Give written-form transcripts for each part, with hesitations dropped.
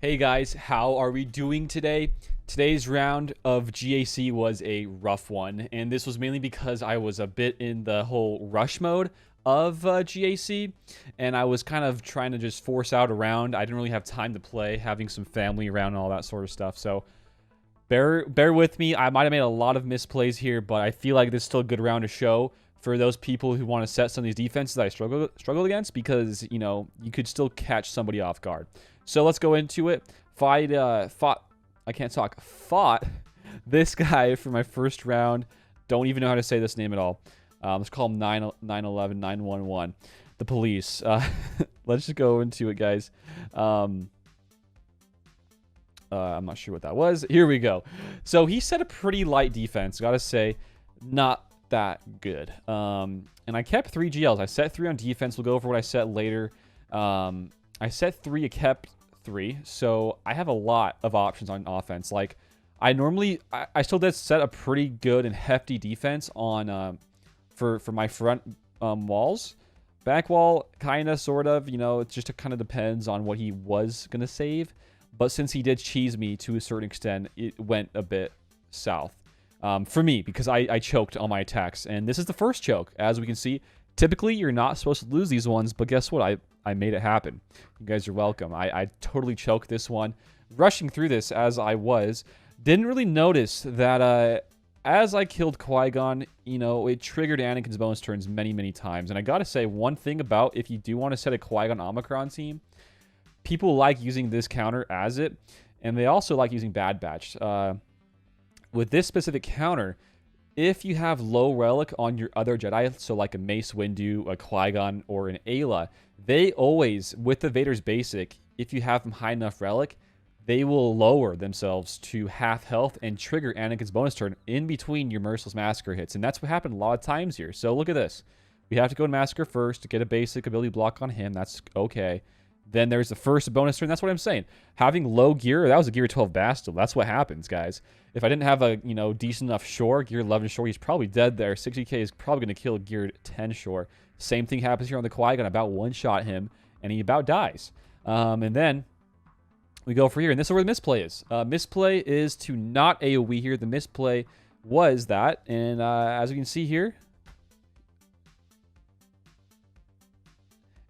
Hey guys, how are we doing today? Today's round of GAC was a rough one, and this was mainly because I was a bit in the whole rush mode of GAC, and I was kind of trying to just force out a round. I didn't really have time to play, having some family around and all that sort of stuff, so bear with me. I might have made a lot of misplays here, but I feel like this is still a good round to show for those people who want to set some of these defenses that I struggled against, because, you know, you could still catch somebody off guard. So let's go into it. Fought this guy for my first round. Don't even know how to say this name at all. Let's call him 911, 911. The police. Let's just go into it, guys. I'm not sure what that was. Here we go. So he set a pretty light defense. Gotta say, not that good. And I kept 3 GLs. I set 3 on defense. We'll go over what I set later. I set 3, I kept 3. So I have a lot of options on offense. Like, I still did set a pretty good and hefty defense on for my front walls. Back wall, kind of, sort of. You know, it just kind of depends on what he was going to save. But since he did cheese me to a certain extent, it went a bit south for me, because I choked on my attacks. And this is the first choke, as we can see. Typically, you're not supposed to lose these ones, but guess what? I made it happen. You guys are welcome. I totally choked this one. Rushing through this as I was, didn't really notice that as I killed Qui-Gon, you know, it triggered Anakin's bonus turns many, many times. And I gotta say, one thing about if you do want to set a Qui-Gon Omicron team, people like using this counter as it, and they also like using Bad Batch. With this specific counter, if you have low relic on your other Jedi, so like a Mace Windu, a Qui-Gon, or an Ayla, they always, with the Vader's basic, if you have them high enough relic, they will lower themselves to half health and trigger Anakin's bonus turn in between your Merciless Massacre hits. And that's what happened a lot of times here. So look at this. We have to go to Massacre first to get a basic ability block on him. That's okay. Then there's the first bonus turn. That's what I'm saying. Having low gear, that was a gear 12 Bastille. That's what happens, guys. If I didn't have a, you know, decent enough shore, gear 11 shore, he's probably dead there. 60k is probably going to kill gear 10 shore. Same thing happens here on the Qui-Gon. About one-shot him, and he about dies. And then we go for here, and this is where the misplay is. Misplay is to not AoE here. The misplay was that, and as we can see here,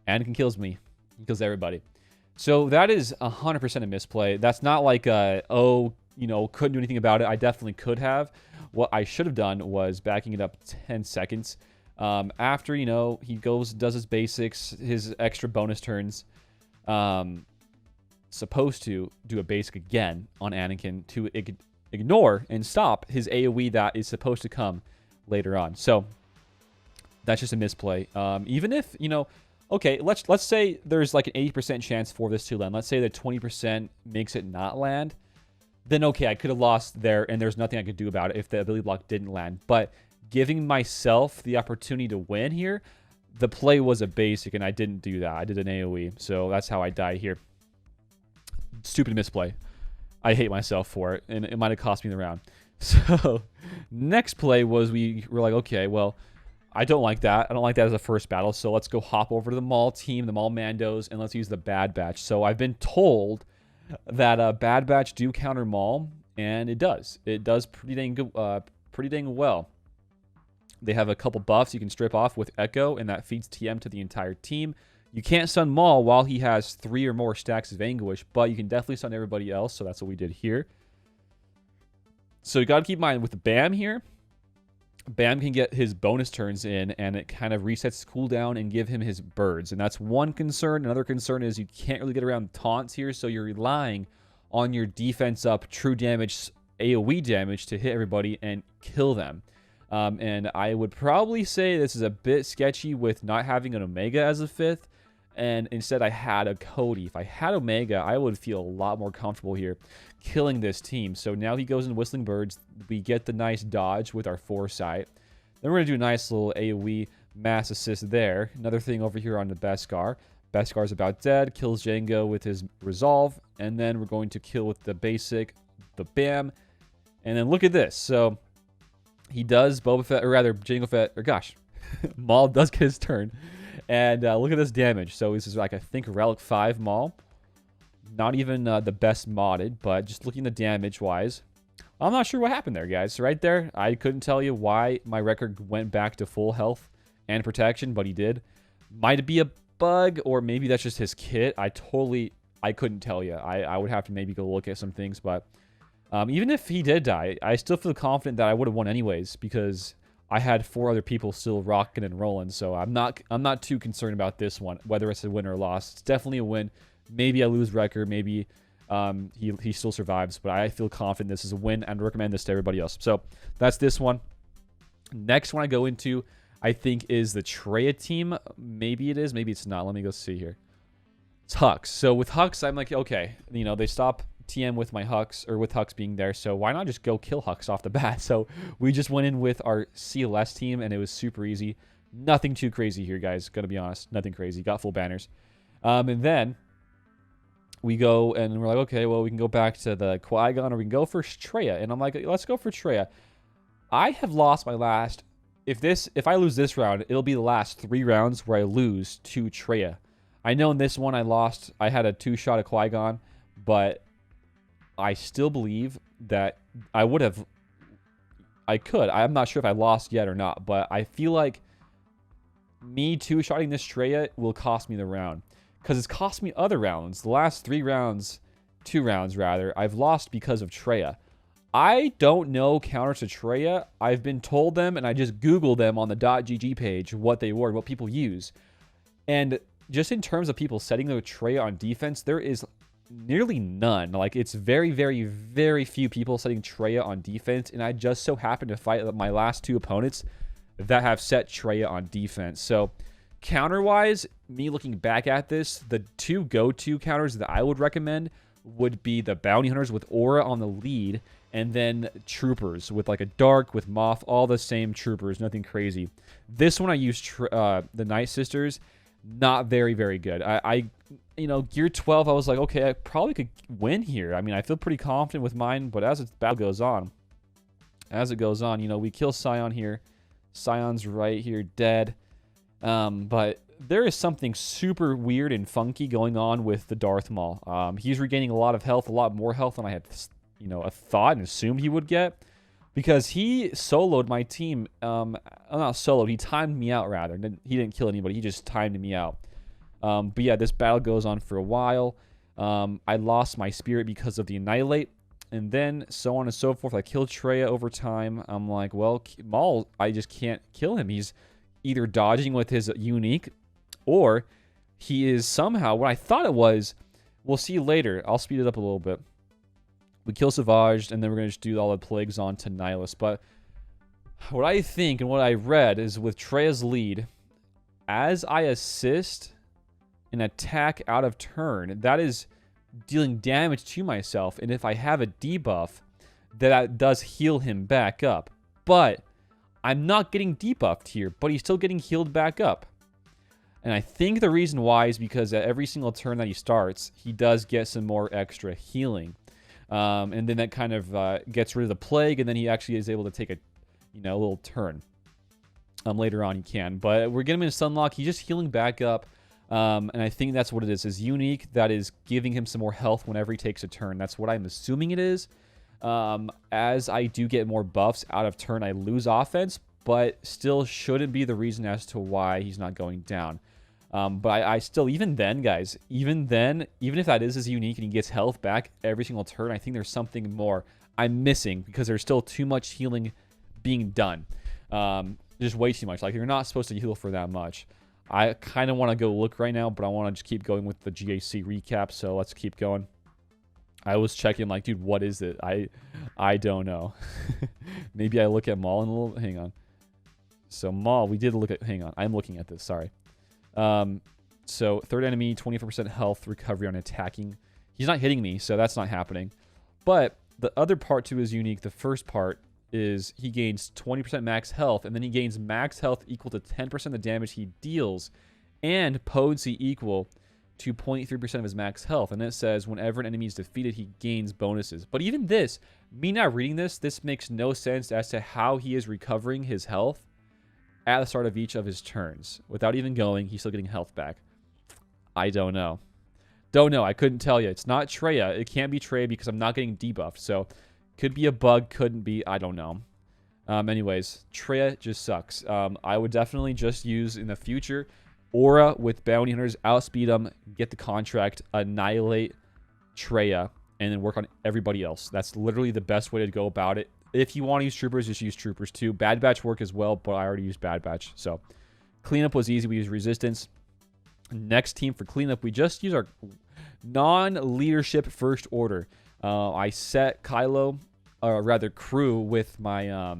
Anakin kills me. He kills everybody. So that is 100% a misplay. That's not like, oh, you know, couldn't do anything about it. I definitely could have. What I should have done was backing it up 10 seconds. After, you know, he goes, does his basics, his extra bonus turns, supposed to do a basic again on Anakin to ignore and stop his AoE that is supposed to come later on. So that's just a misplay. Even if, you know, okay, let's say there's like an 80% chance for this to land. Let's say that 20% makes it not land. Then okay, I could have lost there, and there's nothing I could do about it if the ability block didn't land. But giving myself the opportunity to win here, the play was a basic, and I didn't do that. I did an AoE, so that's how I died here. Stupid misplay. I hate myself for it, and it might have cost me the round. So next play was we were like, okay, well, I don't like that. I don't like that as a first battle. So let's go hop over to the Maul team, the Maul Mandos, and let's use the Bad Batch. So I've been told that Bad Batch do counter Maul, and it does. It does pretty dang good, pretty dang well. They have a couple buffs you can strip off with Echo, and that feeds TM to the entire team. You can't stun Maul while he has 3 or more stacks of Anguish, but you can definitely stun everybody else. So that's what we did here. So you got to keep in mind with the Bam here. Bam can get his bonus turns in, and it kind of resets his cooldown and give him his birds. And that's one concern. Another concern is you can't really get around taunts here, so you're relying on your defense up, true damage, AoE damage to hit everybody and kill them. And I would probably say this is a bit sketchy with not having an Omega as a 5th, and instead I had a Cody. If I had Omega, I would feel a lot more comfortable here killing this team. So now he goes in Whistling Birds. We get the nice dodge with our Foresight. Then we're going to do a nice little AoE mass assist there. Another thing over here on the Beskar. Beskar's about dead. Kills Jango with his Resolve. And then we're going to kill with the basic, the Bam. And then look at this. So he does Boba Fett, or rather Jango Fett, or gosh, Maul does get his turn. And look at this damage. So this is like, I think, Relic 5 Maul. Not even the best modded, but just looking at the damage-wise, I'm not sure what happened there, guys. So right there, I couldn't tell you why my record went back to full health and protection, but he did. Might be a bug, or maybe that's just his kit. I couldn't tell you. I would have to maybe go look at some things, but even if he did die, I still feel confident that I would have won anyways, because I had 4 other people still rocking and rolling. So I'm not too concerned about this one, whether it's a win or a loss. It's definitely a win. Maybe I lose record, maybe he still survives, but I feel confident this is a win and recommend this to everybody else. So that's this one. Next one I go into, I think, is the TRAYA team. Maybe it is, maybe it's not. Let me go see here. It's Hux. So with Hux, I'm like, okay, you know, they stop TM with my Hux, or with Hux being there, so why not just go kill Hux off the bat? So we just went in with our CLS team, and it was super easy. Nothing too crazy here, guys. Gotta be honest. Nothing crazy. Got full banners. And then we go, and we're like, okay, well, we can go back to the Qui-Gon, or we can go for TRAYA. And I'm like, let's go for TRAYA. I have lost my last... If I lose this round, it'll be the last 3 rounds where I lose to TRAYA. I know in this one I had a 2-shot at Qui-Gon, but I still believe that I could. I'm not sure if I lost yet or not, but I feel like me 2-shotting this TRAYA will cost me the round. Because it's cost me other rounds. The last 3 rounds, 2 rounds rather, I've lost because of TRAYA. I don't know counters to TRAYA. I've been told them, and I just Googled them on the .gg page, what they were, what people use. And just in terms of people setting their TRAYA on defense, there is nearly none. Like, it's very, very, very few people setting TRAYA on defense, and I just so happen to fight my last 2 opponents that have set TRAYA on defense. So, counter-wise, me looking back at this, the 2 go-to counters that I would recommend would be the Bounty Hunters with Aura on the lead, and then Troopers with like a Dark, with Moth, all the same Troopers, nothing crazy. This one I used the Night Sisters, not very, very good. You know, Gear 12, I was like, okay, I probably could win here. I mean, I feel pretty confident with mine, but as the battle goes on, you know, we kill Scion here. Scion's right here, dead. But there is something super weird and funky going on with the Darth Maul. He's regaining a lot of health, a lot more health than I had, you know, thought and assumed he would get, because he soloed my team. Not soloed, he timed me out rather. He didn't kill anybody, he just timed me out. But yeah, this battle goes on for a while. I lost my spirit because of the Annihilate, and then so on and so forth. I killed TRAYA over time. I'm like, well, Maul, I just can't kill him. He's either dodging with his unique, or he is somehow, what I thought it was, we'll see later. I'll speed it up a little bit. We kill Savage, and then we're going to just do all the plagues on to Nihilus. But what I think and what I read is with TRAYA's lead, as I assist an attack out of turn, that is dealing damage to myself. And if I have a debuff, that does heal him back up. But I'm not getting debuffed here, but he's still getting healed back up. And I think the reason why is because at every single turn that he starts, he does get some more extra healing. And then that kind of gets rid of the plague, and then he actually is able to take a, you know, a little turn. Later on he can. But we're getting him in Sunlock. He's just healing back up. And I think that's what it is. His unique that is giving him some more health whenever he takes a turn. That's what I'm assuming it is. As I do get more buffs out of turn, I lose offense, but still shouldn't be the reason as to why he's not going down. But I still, even then, guys, even if that is his unique and he gets health back every single turn, I think there's something more I'm missing, because there's still too much healing being done. Just way too much. Like, you're not supposed to heal for that much. I kind of want to go look right now, but I want to just keep going with the GAC recap, so let's keep going. I was checking, like, dude, what is it? I don't know. Maybe I look at Maul in a little... Hang on. So, Maul, we did look at... Hang on. I'm looking at this. Sorry. So, third enemy, 24% health recovery on attacking. He's not hitting me, so that's not happening. But the other part to his unique, the first part, is he gains 20% max health, and then he gains max health equal to 10% of the damage he deals, and potency equal to 0.3% of his max health. And it says whenever an enemy is defeated, he gains bonuses. But even this, me not reading this makes no sense as to how he is recovering his health at the start of each of his turns. Without even going, he's still getting health back. I don't know. Don't know. I couldn't tell you. It's not TRAYA. It can't be TRAYA because I'm not getting debuffed. So, could be a bug. Couldn't be. I don't know. Anyways, TRAYA just sucks. I would definitely just use in the future Aura with Bounty Hunters, outspeed them, get the contract, annihilate TRAYA, and then work on everybody else. That's literally the best way to go about it. If you want to use Troopers, just use Troopers too. Bad Batch work as well, but I already used Bad Batch. So, cleanup was easy. We used Resistance. Next team for cleanup, we just use our non-leadership first order. I set Kylo, or rather crew, with my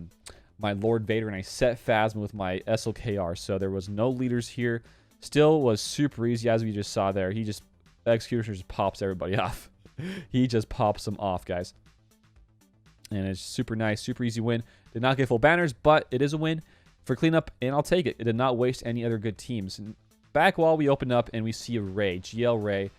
my Lord Vader, and I set Phasma with my SLKR. So there was no leaders here. Still was super easy, as we just saw there. He just, Executioner just pops everybody off. He just pops them off, guys. And it's super nice, super easy win. Did not get full banners, but it is a win for cleanup, and I'll take it. It did not waste any other good teams. And back wall, we open up, and we see a Ray, GL Ray.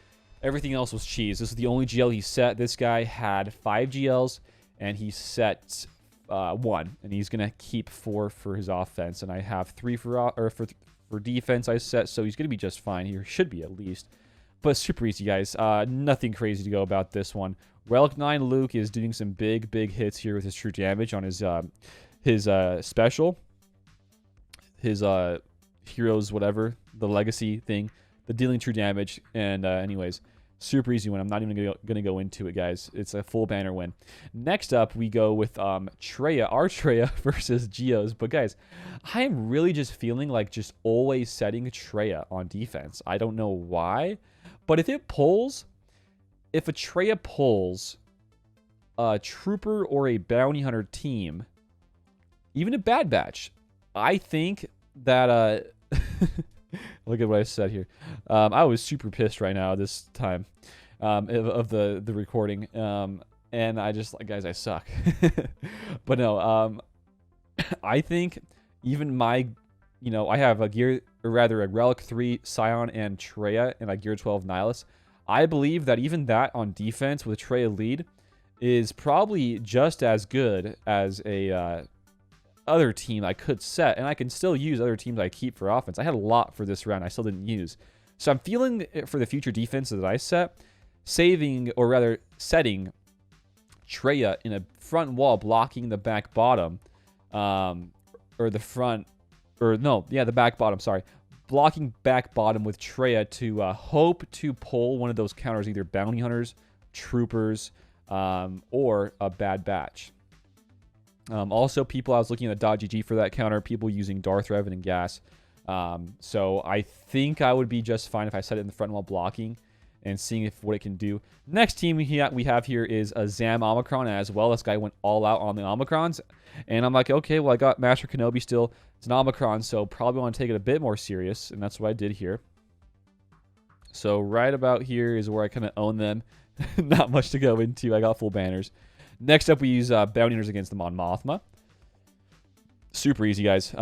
Everything else was cheese. This is the only GL he set. This guy had 5 GLs, and he set 1, and he's gonna keep 4 for his offense, and I have 3 for defense I set, so he's gonna be just fine. He should be at least, but super easy, guys. Nothing crazy to go about this one. Relic 9 Luke is doing some big hits here with his true damage on his special, his heroes, whatever, the legacy thing, the dealing true damage, and anyways, super easy win. I'm not even going to go into it, guys. It's a full banner win. Next up, we go with TRAYA, our TRAYA versus Geos. But, guys, I am really just feeling like just always setting TRAYA on defense. I don't know why. But if it pulls, if a TRAYA pulls a Trooper or a Bounty Hunter team, even a Bad Batch, I think that... Look at what I said here. I was super pissed right now this time of the recording. And I just, like, guys, I suck. But no, I think even my, I have a gear, or rather a Relic 3 Scion and TRAYA and a Gear 12 Nihilus. I believe that even that on defense with TRAYA lead is probably just as good as a other team I could set, and I can still use other teams I keep for offense. I had a lot for this round I still didn't use. So I'm feeling for the future defenses that I set, saving, or rather setting TRAYA in a front wall blocking the back bottom, or the front, or no, yeah, the back bottom, sorry. Blocking back bottom with TRAYA to hope to pull one of those counters, either Bounty Hunters, Troopers, or a Bad Batch. Also, people, I was looking at .gg for that counter, people using Darth Revan and Gas. So I think I would be just fine if I set it in the front while blocking and seeing what it can do. Next team we have here is a Zam Omicron as well. This guy went all out on the Omicrons. And I'm like, okay, well, I got Master Kenobi still. It's an Omicron, so probably want to take it a bit more serious. And that's what I did here. So right about here is where I kind of own them. Not much to go into. I got full banners. Next up, we use Bounty Hunters against the Mon Mothma. Super easy, guys.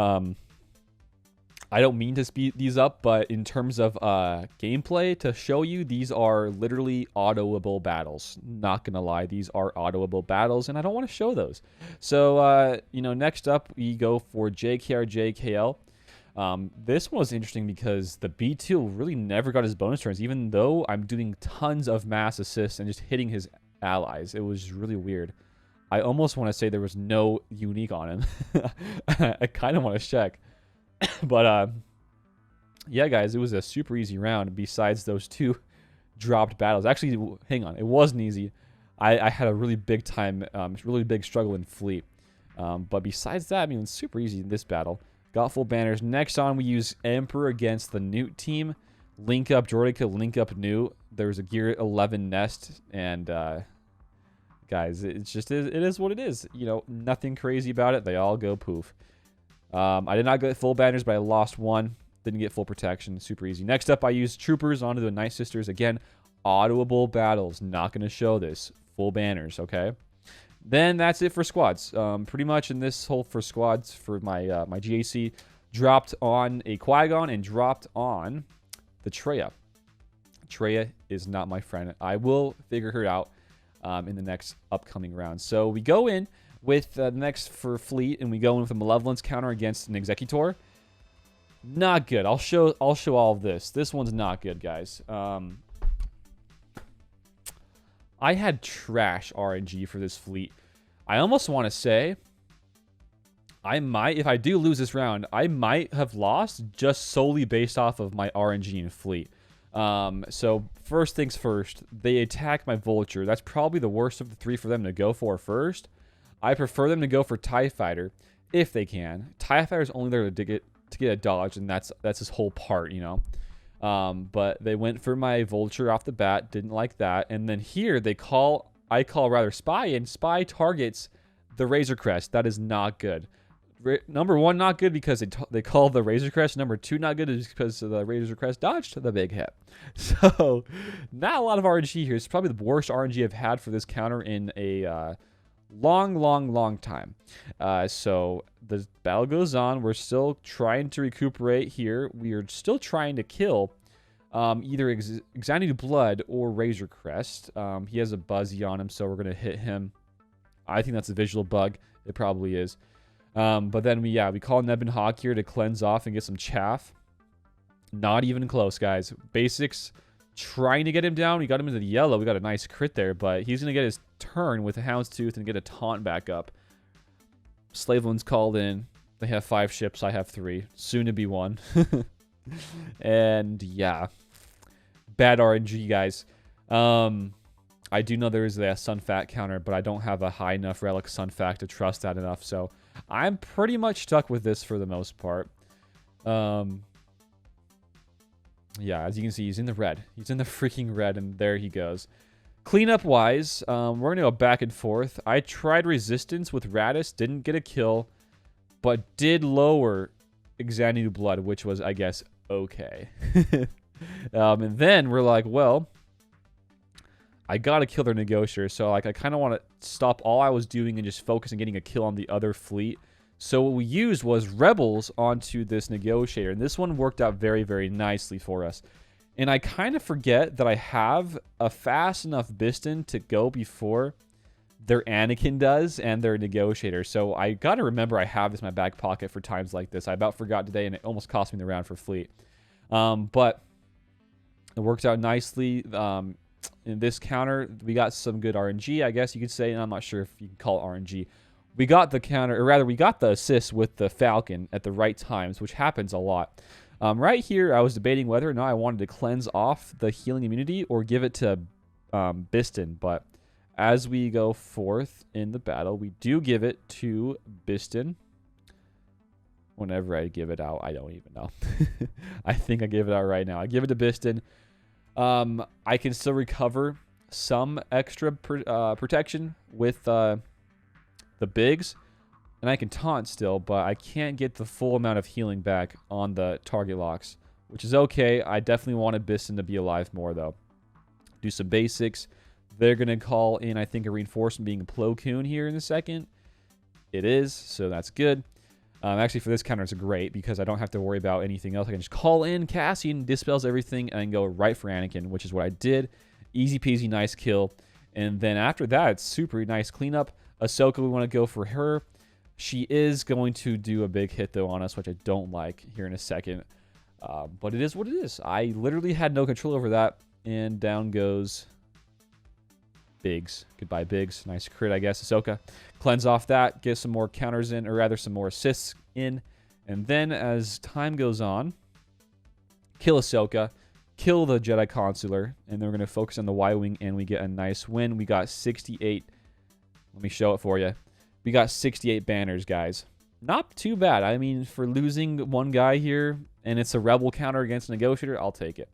I don't mean to speed these up, but in terms of gameplay, to show you, these are literally autoable battles. Not going to lie, these are autoable battles, and I don't want to show those. So, next up, we go for JKR, JKL. This one was interesting because the B2 really never got his bonus turns, even though I'm doing tons of mass assists and just hitting his allies. It was really weird. I almost want to say there was no unique on him. I kind of want to check. But, yeah, guys, it was a super easy round besides those 2 dropped battles. Actually, hang on. It wasn't easy. I had a really big time, really big struggle in Fleet. But besides that, I mean, it's super easy in this battle. Got full banners. Next on, we use Emperor against the Newt team. Link up Jordica, link up Newt. There's a Gear 11 Nest, and guys, it's just, it is what it is. Nothing crazy about it. They all go poof. I did not get full banners, but I lost 1. Didn't get full protection. Super easy. Next up, I used Troopers onto the Night Sisters. Again, autoable battles. Not going to show this. Full banners, okay? Then that's it for squads. Pretty much in this whole for squads for my my GAC, dropped on a Qui-Gon and dropped on the TRAYA. TRAYA is not my friend. I will figure her out in the next upcoming round. So we go in with the next for Fleet, and we go in with a Malevolence counter against an Executor. Not good. I'll show all of this. This one's not good, guys. I had trash RNG for this fleet. I almost want to say I might, if I do lose this round, I might have lost just solely based off of my RNG and fleet. So first things first, they attack my Vulture. That's probably the worst of the three for them to go for first. I prefer them to go for TIE Fighter if they can. TIE Fighter is only there to get a dodge, and that's his whole part, you know. But they went for my Vulture off the bat, didn't like that, and then here I call rather Spy, and Spy targets the Razor Crest. That is not good. Number one, not good because they call the Razor Crest. Number two, not good is because the Razor Crest dodged the big hit. So, not a lot of RNG here. It's probably the worst RNG I've had for this counter in a long time. So, the battle goes on. We're still trying to recuperate here. We are still trying to kill either Exanited Blood or Razor Crest. He has a Buzzy on him, so we're going to hit him. I think that's a visual bug. It probably is. But then we call Nebin Hawk here to cleanse off and get some chaff. Not even close, guys. Basics trying to get him down. We got him into the yellow. We got a nice crit there, but he's going to get his turn with a Houndstooth and get a taunt back up. Slave One's called in. They have 5 ships. I have 3. Soon to be 1. And yeah. Bad RNG, guys. I do know there is a Sun Fact counter, but I don't have a high enough Relic Sun Fact to trust that enough, so I'm pretty much stuck with this for the most part. Yeah, as you can see, he's in the red. He's in the freaking red, and there he goes. Cleanup-wise, we're going to go back and forth. I tried Resistance with Radis, didn't get a kill, but did lower Exanited Blood, which was, I guess, okay. And then we're like, well, I gotta kill their Negotiator, so like I kind of want to stop all I was doing and just focus on getting a kill on the other fleet. So what we used was Rebels onto this Negotiator, and this one worked out very, very nicely for us. And I kind of forget that I have a fast enough Biston to go before their Anakin does and their Negotiator. So I gotta remember I have this in my back pocket for times like this. I about forgot today, and it almost cost me the round for fleet. But it worked out nicely. In this counter, we got some good RNG, I guess you could say, and I'm not sure if you can call it RNG. We got the counter, or rather, we got the assist with the Falcon at the right times, which happens a lot. Right here, I was debating whether or not I wanted to cleanse off the healing immunity or give it to Biston, but as we go forth in the battle, we do give it to Biston. Whenever I give it out, I don't even know. I think I give it out right now. I give it to Biston. I can still recover some extra protection with the bigs, and I can taunt still, but I can't get the full amount of healing back on the target locks, which is okay. I definitely wanted Biston to be alive more, though. Do some basics. They're going to call in, I think, a reinforcement being a Plo Koon here in a second. It is, so that's good. Actually, for this counter, it's great because I don't have to worry about anything else. I can just call in Cassian, dispels everything, and go right for Anakin, which is what I did. Easy peasy, nice kill. And then after that, it's super nice cleanup. Ahsoka, we want to go for her. She is going to do a big hit, though, on us, which I don't like here in a second. But it is what it is. I literally had no control over that. And down goes Biggs. Goodbye, Biggs. Nice crit, I guess. Ahsoka. Cleanse off that. Get some more counters in, or rather some more assists in. And then as time goes on, kill Ahsoka. Kill the Jedi Consular. And then we're going to focus on the Y-Wing, and we get a nice win. We got 68. Let me show it for you. We got 68 banners, guys. Not too bad. I mean, for losing one guy here, and it's a Rebel counter against a Negotiator, I'll take it.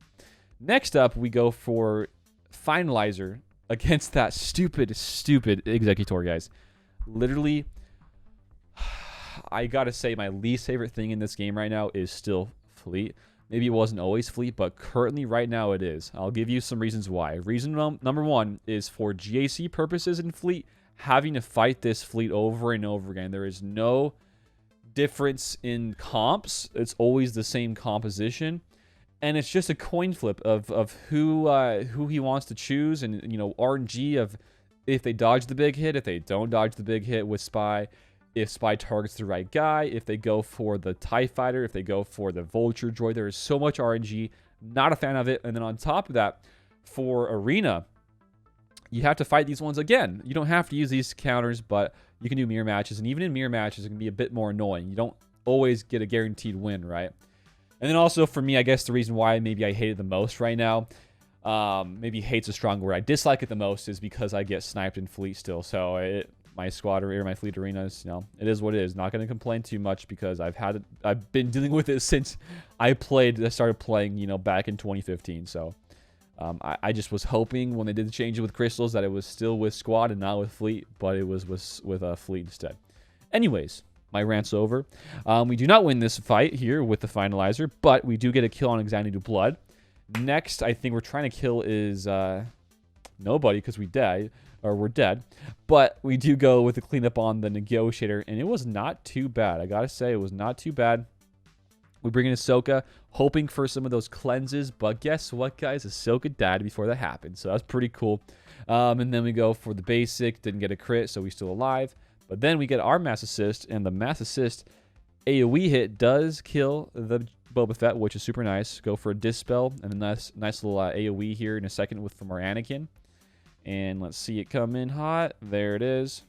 Next up, we go for Finalizer against that stupid Executor, guys. Literally, I gotta say my least favorite thing in this game right now is still Fleet. Maybe it wasn't always Fleet, but currently right now it is. I'll give you some reasons why. Reason number one is for GAC purposes in Fleet, having to fight this Fleet over and over again. There is no difference in comps. It's always the same composition. And it's just a coin flip of who he wants to choose, and you know, RNG of if they dodge the big hit, if they don't dodge the big hit with Spy, if Spy targets the right guy, if they go for the TIE Fighter, if they go for the Vulture droid. There is so much RNG. Not a fan of it. And then on top of that, for Arena, you have to fight these ones again. You don't have to use these counters, but you can do mirror matches. And even in mirror matches, it can be a bit more annoying. You don't always get a guaranteed win, right? And then also for me, I guess the reason why maybe I hate it the most right now, maybe hate's a strong word. I dislike it the most is because I get sniped in fleet still. So my squad or my fleet arenas, it is what it is. Not going to complain too much because I've been dealing with it since I started playing, back in 2015. So I just was hoping when they did the change with crystals that it was still with squad and not with fleet, but it was with fleet instead. Anyways, my rant's over. We do not win this fight here with the finalizer, but we do get a kill on Examining to Blood. Next, I think we're trying to kill is nobody because we're dead. But we do go with the cleanup on the Negotiator, and it was not too bad. I gotta say, it was not too bad. We bring in Ahsoka, hoping for some of those cleanses, but guess what, guys? Ahsoka died before that happened, so that's pretty cool. And then we go for the basic, didn't get a crit, so we're still alive. But then we get our mass assist, and the mass assist AoE hit does kill the Boba Fett, which is super nice. Go for a Dispel, and a nice little AoE here in a second from our Anakin. And let's see it come in hot. There it is.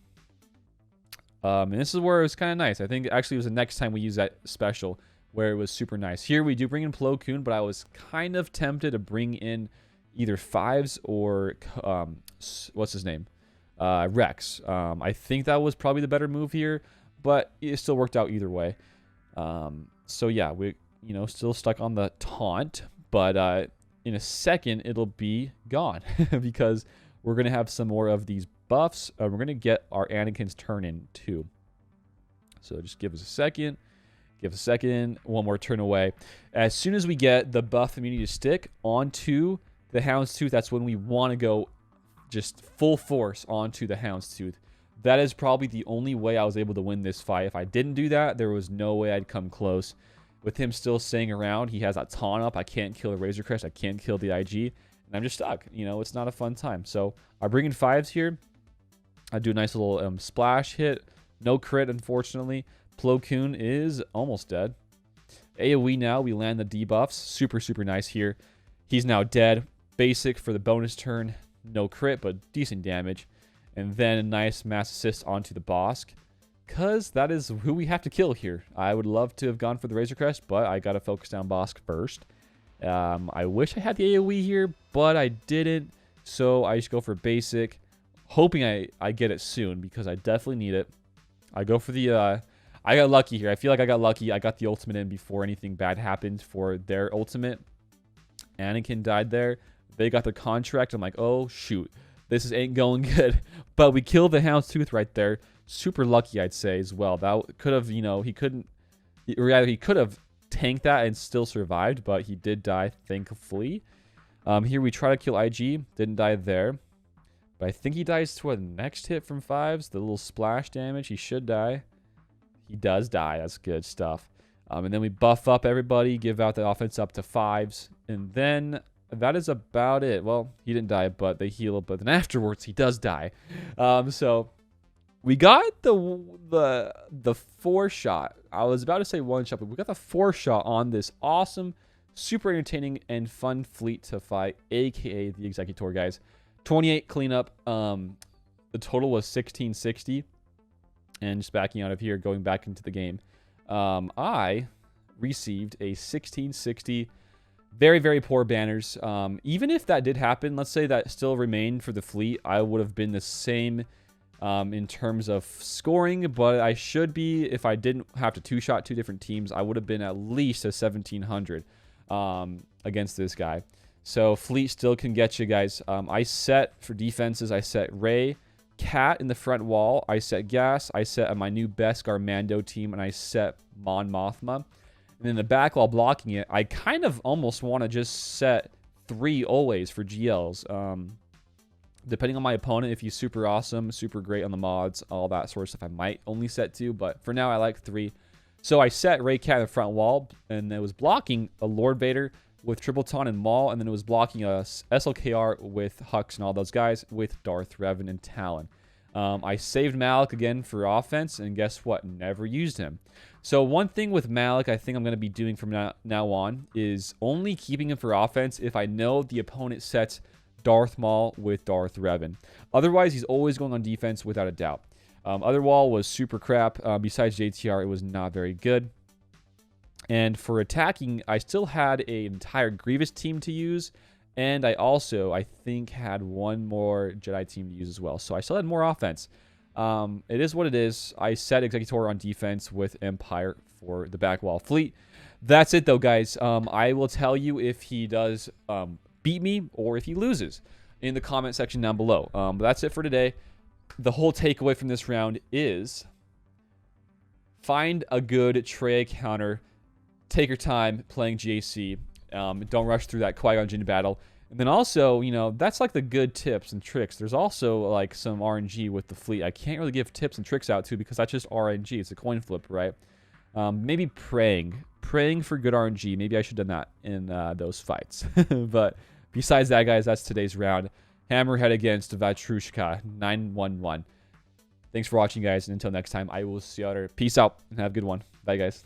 And this is where it was kind of nice. I think actually it was the next time we use that special where it was super nice. Here we do bring in Plo Koon, but I was kind of tempted to bring in either Fives or what's his name? Rex. I think that was probably the better move here, but it still worked out either way. So yeah, we still stuck on the taunt, but in a second it'll be gone because we're gonna have some more of these buffs. We're gonna get our Anakin's turn in too. So just give us a second. Give us a second. One more turn away. As soon as we get the buff immunity to stick onto the Houndstooth, that's when we want to go just full force onto the Houndstooth. That is probably the only way I was able to win this fight. If I didn't do that, there was no way I'd come close. With him still staying around, he has that taunt up. I can't kill a Razor Crest. I can't kill the IG. And I'm just stuck. It's not a fun time. So I bring in Fives here. I do a nice little splash hit. No crit, unfortunately. Plo Koon is almost dead. AoE now, we land the debuffs. Super, super nice here. He's now dead. Basic for the bonus turn. No crit, but decent damage. And then a nice mass assist onto the Bosk. Because that is who we have to kill here. I would love to have gone for the Razor Crest, but I got to focus down Bosk first. I wish I had the AoE here, but I didn't. So I just go for basic, hoping I get it soon because I definitely need it. I go for the... I got lucky here. I feel like I got lucky. I got the ultimate in before anything bad happened for their ultimate. Anakin died there. They got the contract. I'm like, oh, shoot. This ain't going good. But we killed the Houndstooth right there. Super lucky, I'd say, as well. That could have, he couldn't... He could have tanked that and still survived, but he did die, thankfully. Here we try to kill IG. Didn't die there. But I think he dies to the next hit from Fives. The little splash damage. He should die. He does die. That's good stuff. And then we buff up everybody, give out the offense up to Fives. And then that is about it. Well, he didn't die, but they heal. But then afterwards, he does die. So we got the 4-shot. I was about to say 1-shot, but we got the 4-shot on this awesome, super entertaining, and fun fleet to fight, a.k.a. the Executor, guys. 28 cleanup. The total was 1660. And just backing out of here, going back into the game, I received a 1660. Very, very poor banners. Even if that did happen, let's say that still remained for the fleet, I would have been the same in terms of scoring. But I should be, if I didn't have to two-shot two different teams, I would have been at least a 1700 against this guy. So fleet still can get you guys. I set for defenses, I set Rey, Cat in the front wall, I set Gas, I set my new Beskar Mando team, and I set Mon Mothma. And in the back while blocking it, I kind of almost want to just set 3 always for GLs. Depending on my opponent, if he's super awesome, super great on the mods, all that sort of stuff, I might only set 2, but for now I like 3. So I set Rey Cat in the front wall, and it was blocking a Lord Vader with Triple Taunt and Maul, and then it was blocking a SLKR with Hux and all those guys with Darth Revan and Talon. I saved Malik again for offense, and guess what? Never used him. So one thing with Malik I think I'm going to be doing from now on is only keeping him for offense if I know the opponent sets Darth Maul with Darth Revan. Otherwise, he's always going on defense without a doubt. Otherwall was super crap. Besides JTR, it was not very good. And for attacking, I still had an entire Grievous team to use. And I also, I think, had one more Jedi team to use as well. So I still had more offense. It is what it is. I set Executor on defense with Empire for the backwall fleet. That's it, though, guys. I will tell you if he does beat me or if he loses in the comment section down below. But that's it for today. The whole takeaway from this round is find a good TRAYA counter. Take your time playing GAC. Don't rush through that Qui-Gon Jinn battle. And then also, you know, that's like the good tips and tricks. There's also like some RNG with the fleet. I can't really give tips and tricks out to because that's just RNG. It's a coin flip, right? Maybe praying for good RNG. Maybe I should have done that in those fights. But besides that, guys, that's today's round. Hammerhead against Vatrushka 911. Thanks for watching, guys. And until next time, I will see you later. Peace out and have a good one. Bye, guys.